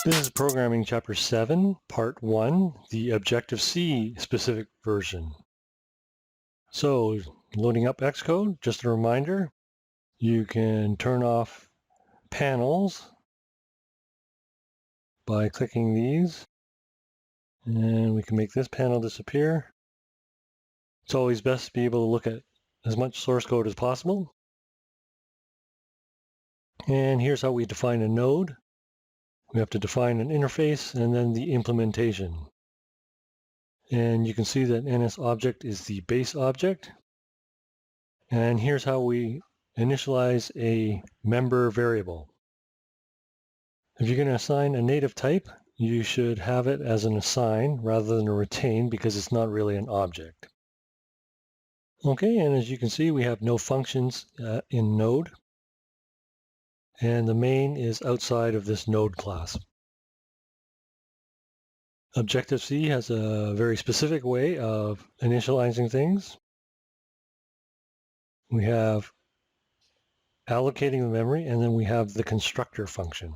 This is Programming Chapter 7, Part 1, the Objective-C specific version. So, loading up Xcode, just a reminder, you can turn off panels by clicking these, and we can make this panel disappear. It's always best to be able to look at as much source code as possible. And here's how we define a node. We have to define an interface and then the implementation. And you can see that NSObject is the base object. And here's how we initialize a member variable. If you're going to assign a native type, you should have it as an assign rather than a retain because it's not really an object. Okay, and as you can see, we have no functions in node. And the main is outside of this node class. Objective-C has a very specific way of initializing things. We have allocating the memory, and then we have the constructor function.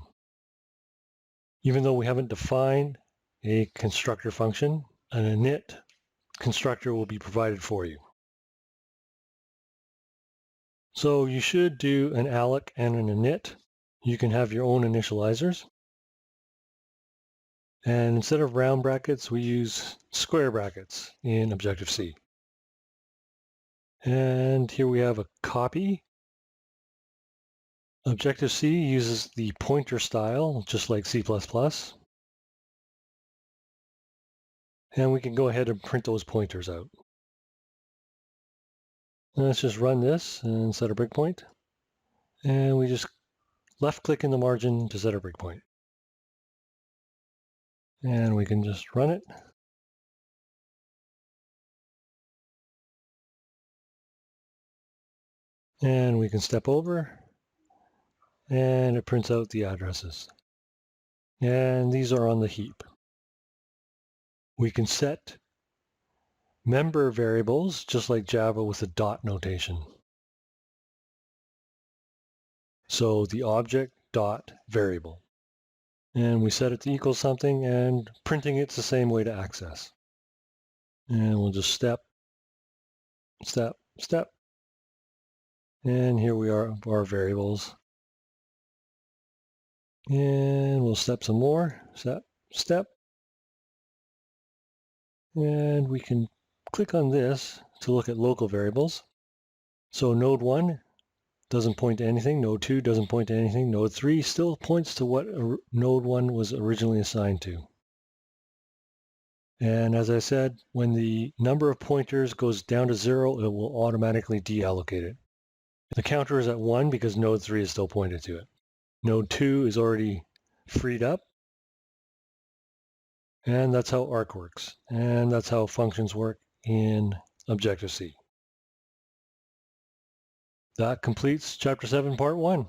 Even though we haven't defined a constructor function, an init constructor will be provided for you. So you should do an alloc and an init. You can have your own initializers. And instead of round brackets, we use square brackets in Objective-C. And here we have a copy. Objective-C uses the pointer style, just like C++. And we can go ahead and print those pointers out. And let's just run this and set a breakpoint. And we just left-click in the margin to set a breakpoint. And we can just run it. And we can step over. And it prints out the addresses. And these are on the heap. We can set member variables, just like Java, with a dot notation. So the object dot variable. And we set it to equal something, and printing it's the same way to access. And we'll just step, step, step. And here we are, our variables. And we'll step some more, step, step. And we can click on this to look at local variables. So node 1 doesn't point to anything, node 2 doesn't point to anything, node 3 still points to what node 1 was originally assigned to. And as I said, when the number of pointers goes down to 0, it will automatically deallocate it. The counter is at 1 because node 3 is still pointed to it. Node 2 is already freed up. And that's how arc works. And that's how functions work in Objective-C. That completes Chapter 7, Part 1.